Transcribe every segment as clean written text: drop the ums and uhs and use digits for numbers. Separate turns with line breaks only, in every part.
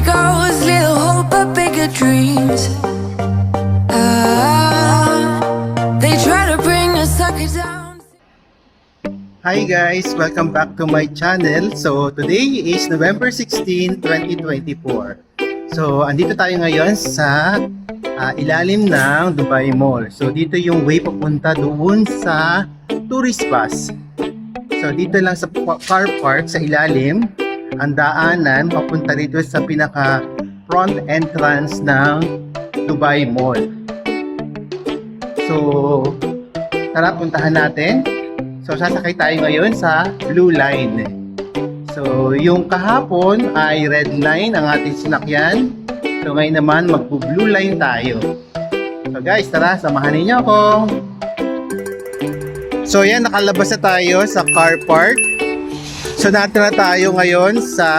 goes, little hope but bigger dreams. They try to bring a sucker down.
Hi guys! Welcome back to my channel. So today is November 16, 2024. So andito tayo ngayon sa ilalim ng Dubai Mall. So dito yung way papunta doon sa tourist bus. So dito lang sa car park sa ilalim, ang daanan papunta dito sa pinaka front entrance ng Dubai Mall. So tara, puntahan natin. So sasakay tayo ngayon sa Blue Line. So yung kahapon ay Red Line ang ating sinakyan. So ngayon naman magpo-Blue Line tayo. So guys, tara, samahan niyo ako. So yan, nakalabas na tayo sa car park. So natin na tayo ngayon sa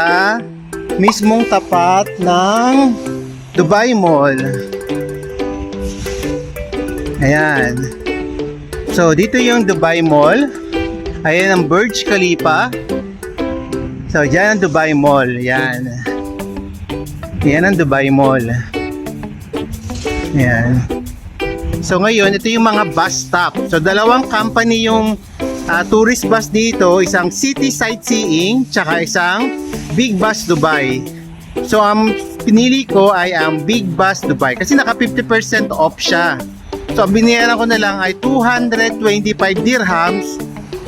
mismong tapat ng Dubai Mall. Ayan. So dito yung Dubai Mall. Ayan ang Burj Khalifa. So dyan ang Dubai Mall. Yan. Yan ang Dubai Mall. Yan. So ngayon, ito yung mga bus stop. So dalawang company yung tourist bus dito. Isang City Sightseeing tsaka isang Big Bus Dubai. So ang pinili ko ay ang Big Bus Dubai kasi naka 50% off siya. So binayaran ko na lang ay 225 dirhams,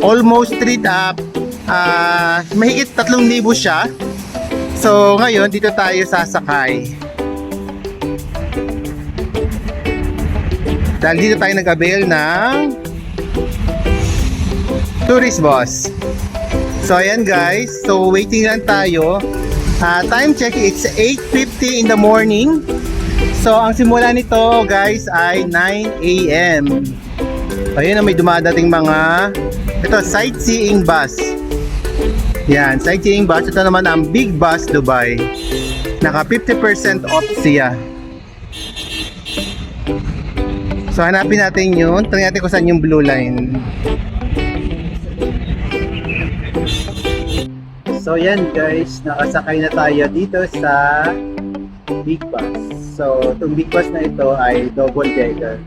almost straight up, mahigit 3,000 siya. So ngayon dito tayo sasakay. Dahil dito tayo nag-avail ng tourist bus. So ayan guys, so waiting lang tayo. Time check, it's 8:50 in the morning. So ang simula nito guys ay 9 AM. Ayun na, may dumadating mga ito, sightseeing bus. Yan, sightseeing bus. Ito naman ang Big Bus Dubai. Naka 50% off siya. So hanapin natin yun. Tingnan natin kung saan yung Blue Line. So yan guys, nakasakay na tayo dito sa Big Bus. So, itong Big Bus na ito ay double decker.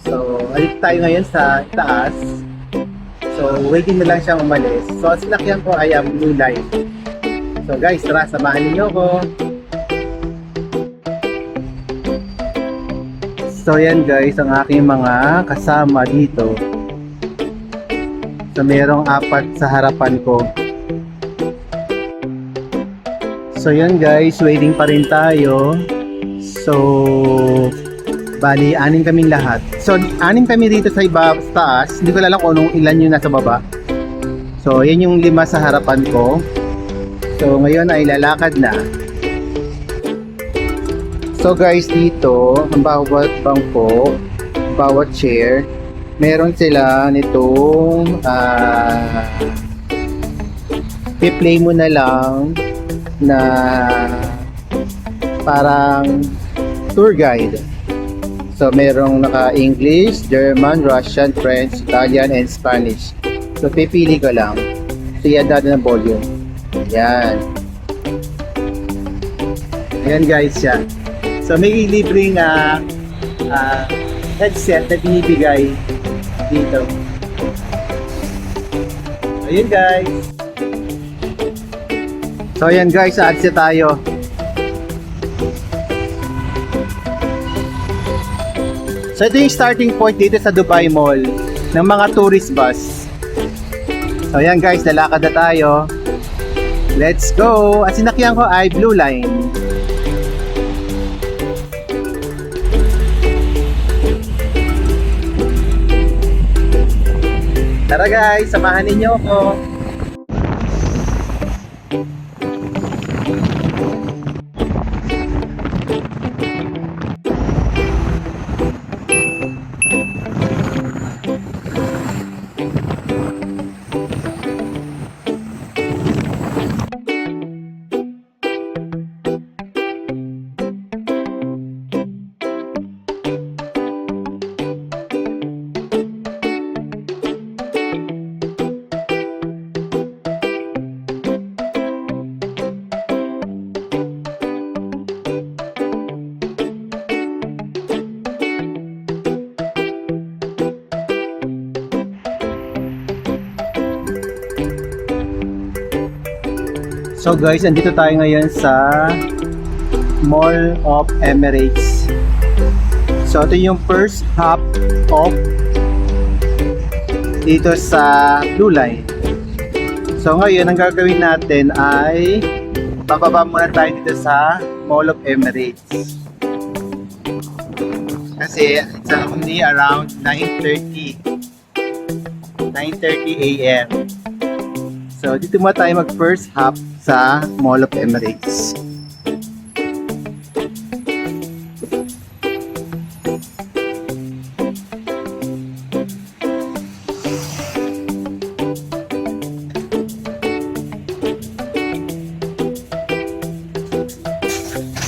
So, alit tayo ngayon sa taas. So, waiting na lang siyang umalis. So, ang sinakyan ko ay ang Blue Line. So, guys, tara, samahan niyo ako. So, yan guys, ang aking mga kasama dito. So, merong 4 sa harapan ko. So yan guys, waiting pa rin tayo. So bali, 6 kaming lahat. So 6 kami dito sa iba, sa taas. Hindi ko alam kung anong ilan yung nasa baba. So yan yung 5 sa harapan ko. So ngayon ay lalakad na. So guys, dito ang bawat bangko, bawat chair, meron sila nitong i-play mo na lang na parang tour guide. So merong naka-English, German, Russian, French, Italian, and Spanish. So pipili ko lang. So yan natin ang volume. Yan. Yan guys siya. So may libreng headset na binibigay dito. Ayun guys. So ayan guys, ads tayo. So ito yung starting point dito sa Dubai Mall ng mga tourist bus. So ayan guys, lalakad na tayo. Let's go! At sinakyan ko ay Blue Line. Tara guys, samahan ninyo ako. So guys, andito tayo ngayon sa Mall of Emirates. So ito yung first hop of dito sa Blue Line. So ngayon, ang gagawin natin ay bababa muna tayo dito sa Mall of Emirates. Kasi it's only around 9:30 a.m. So dito muna tayo mag first hop sa Mall of Emirates.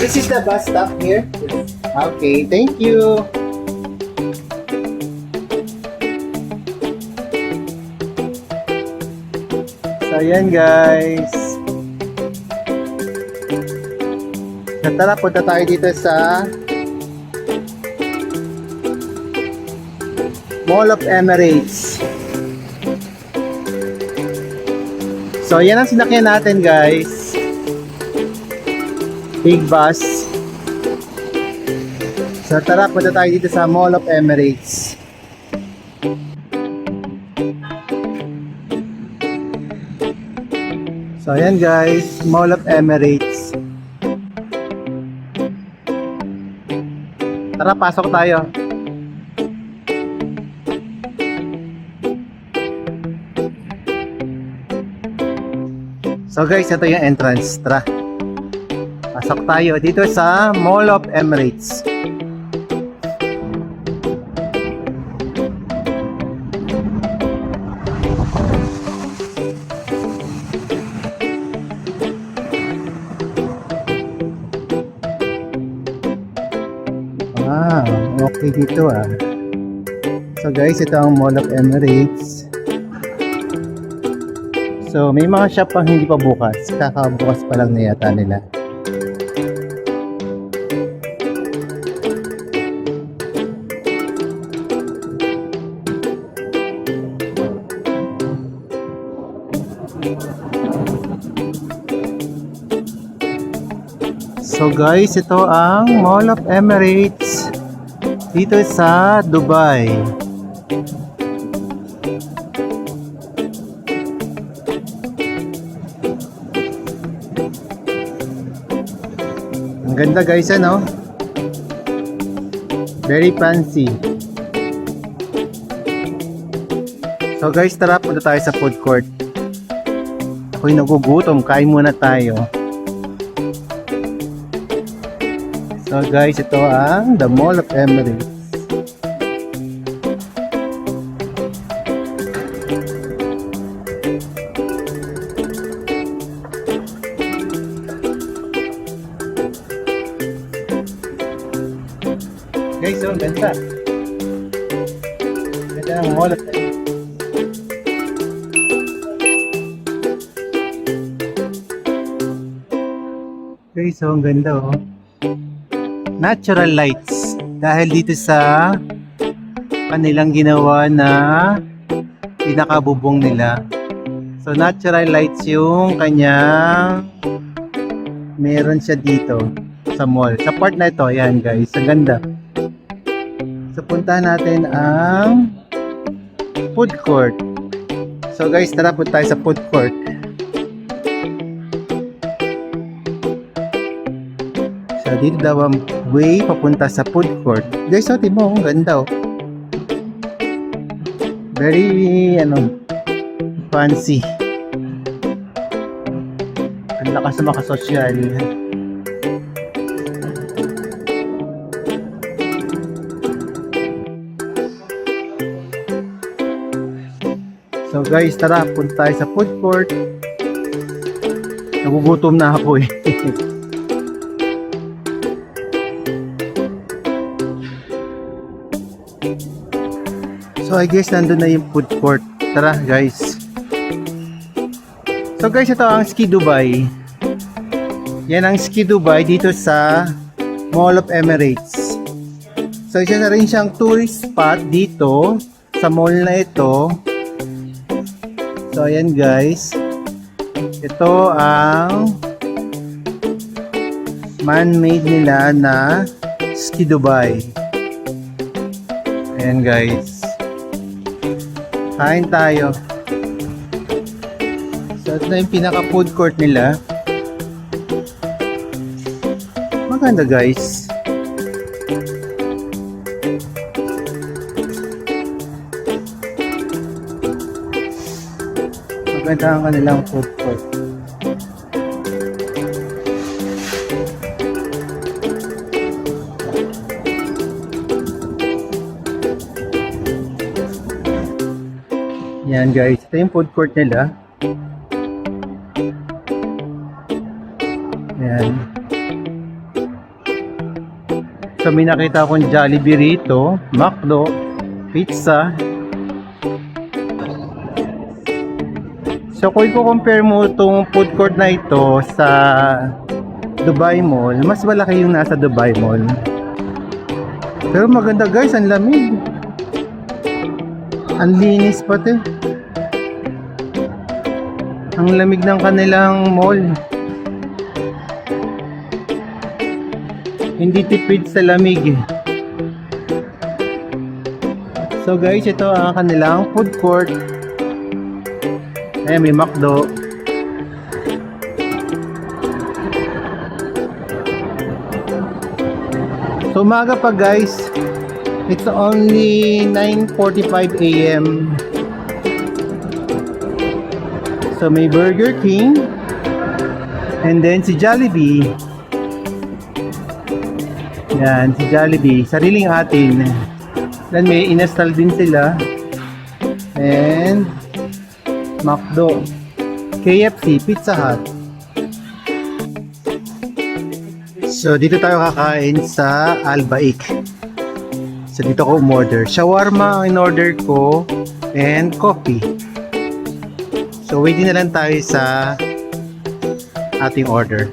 This is the bus stop here? Yes. Okay, thank you. So, ayan guys. Tara, punta tayo dito sa Mall of Emirates. So, yan ang sinakyan natin guys. Big bus. So tara, punta tayo dito sa Mall of Emirates. So ayan guys, Mall of Emirates. Tara, pasok tayo. So guys, ito yung entrance. Tara. Pasok tayo dito sa Mall of Emirates. Okay dito ah. So guys, ito ang Mall of Emirates. So may mga shop pang hindi pa bukas. Kakabukas pa lang na yata nila. So guys, ito ang Mall of Emirates dito sa Dubai. Ang ganda guys, ano? Very fancy. So guys, tara, punta tayo sa food court. Ako'y nagugutom, kain muna tayo. So guys, ito ang the Mall of Emirates. Guys, so ang ganda. Ganda ang Mall of Emirates. Guys, so ang ganda oh. Natural lights dahil dito sa kanilang ginawa na pinakabubong nila. So natural lights yung kanyang meron siya dito sa mall. Sa part na ito, ayan guys, ang ganda. So puntahan natin ang food court. So guys, tara, punta tayo sa food court. So dito daw ang way papunta sa food court. Guys, so mo, ang ganda oh. Very fancy. Ang lakas na makasosyal. So guys, tara, punta tayo sa food court. Nagugutom na ako eh. So I guess nandun na yung food court. Tara guys. So guys, ito ang Ski Dubai. Yan ang Ski Dubai dito sa Mall of Emirates. So isa na rin siyang tourist spot dito sa mall na ito. So ayan guys. Ito ang man-made nila na Ski Dubai. Ayan guys. Kain tayo. So ito na yung pinaka food court nila. Maganda guys. Maganda ang kanilang food court. Yan guys, ito yung food court nila. Yan. So may nakita akong Jollibee rito, McDo, pizza. So kung i-compare mo itong food court na ito sa Dubai Mall, mas malaki yung nasa Dubai Mall. Pero maganda guys, ang lamig. Ang linis pati. Ang lamig ng kanilang mall. Hindi tipid sa lamig. So guys, ito ang kanilang food court. Ayan, may McDo. So umaga pa guys. It's only 9:45 AM. So may Burger King. And then si Jollibee. Yan, si Jollibee. Sariling atin. Then may install din sila. And McDo, KFC, Pizza Hut. So dito tayo kakain sa Al Baik. So dito ko umorder. Shawarma ang in-order ko and coffee. So waiting na lang tayo sa ating order.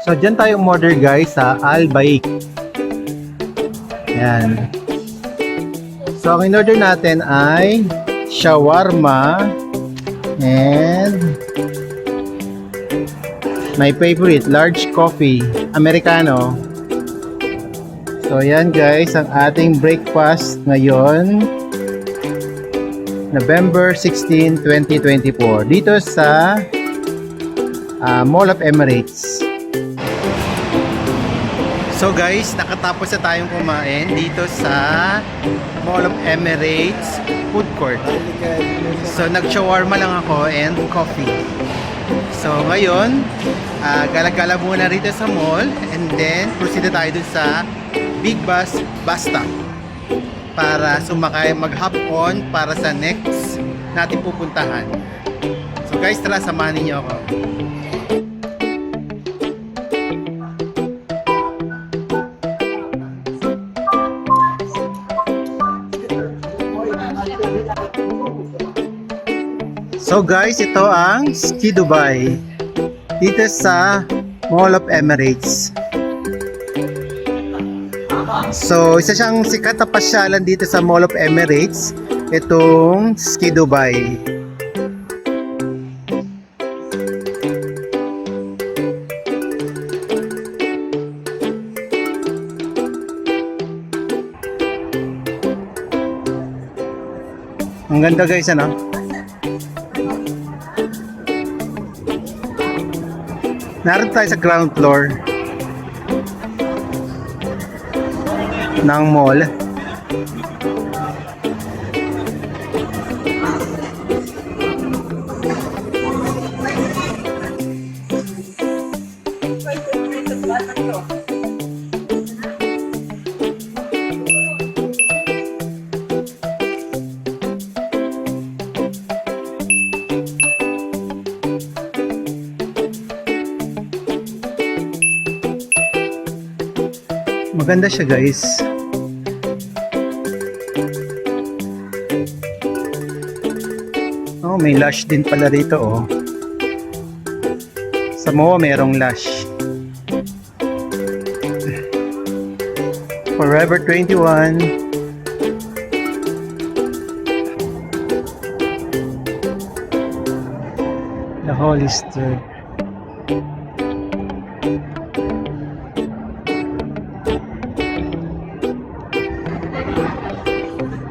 So dyan tayo umorder guys sa Al Baik. Yan. So ang in-order natin ay shawarma and my favorite, large coffee, Americano. So yan guys, ang ating breakfast ngayon, November 16, 2024 dito sa Mall of Emirates. So guys, nakatapos na tayong kumain dito sa Mall of Emirates food court. So nag-shawarma lang ako and coffee. So ngayon, gala-gala muna rito sa mall and then proceed na tayo dun sa Big Bus bus stop para sumakay, mag-hop on para sa next natin pupuntahan. So guys, tara, samahan niyo ako. So guys, ito ang Ski Dubai dito sa Mall of Emirates. So isa siyang sikat na pasyalan dito sa Mall of Emirates, itong Ski Dubai. Ang ganda guys, ano? Narito tayo sa ground floor ng mall. Maganda siya guys. Oh, may Lush din pala rito oh. Sa MOA merong Lush. Forever 21. Hollister.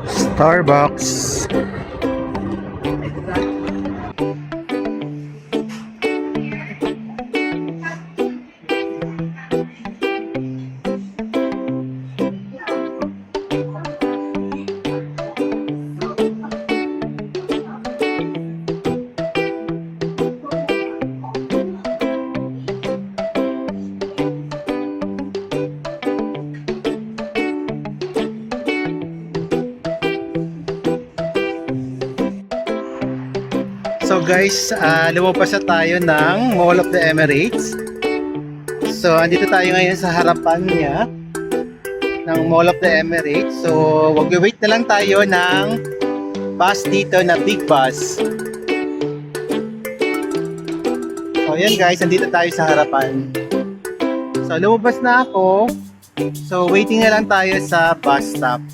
Starbucks. So guys, lumabas na tayo ng Mall of the Emirates. So andito tayo ngayon sa harapan niya ng Mall of the Emirates. So wag-wait na lang tayo ng bus dito na big bus. So yan guys, andito tayo sa harapan. So lumabas na ako. So waiting na lang tayo sa bus stop.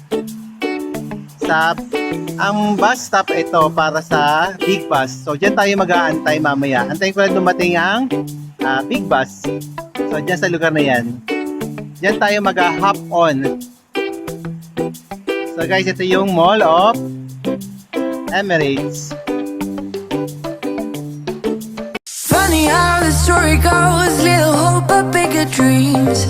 Ang bus stop ito para sa big bus. So dyan tayo mag-aantay mamaya. Antayin ko lang dumating ang big bus. So dyan sa lugar na yan. Dyan tayo mag-hop on. So guys, ito yung Mall of Emirates.
Funny how the story goes, little hope but bigger dreams.